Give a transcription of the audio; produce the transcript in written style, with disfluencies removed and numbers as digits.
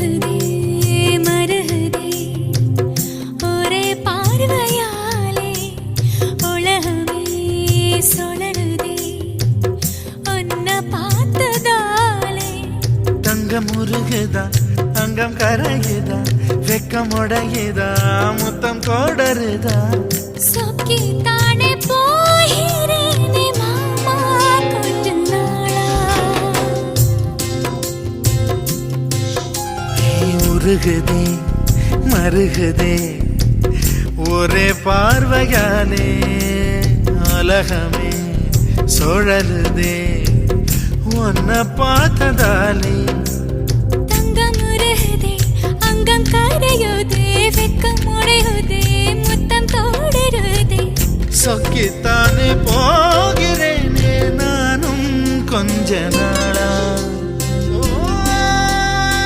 உருகுதே மருகுதே ஒரே பார்வையாலே உலகமே சுழலுதே உன்னை பார்த்ததாலே தங்கம் உருகுதா அங்கம் கரையுதா வெக்கம் உடையுதா முத்தம் கோடருதா சொக்கி தானே போகிறேனே மாமா கொஞ்ச நாளா உருகுதே மருகுதே ஒரே பார்வையாலே உலகமே சுழலுதே உன்னை பார்த்ததாலே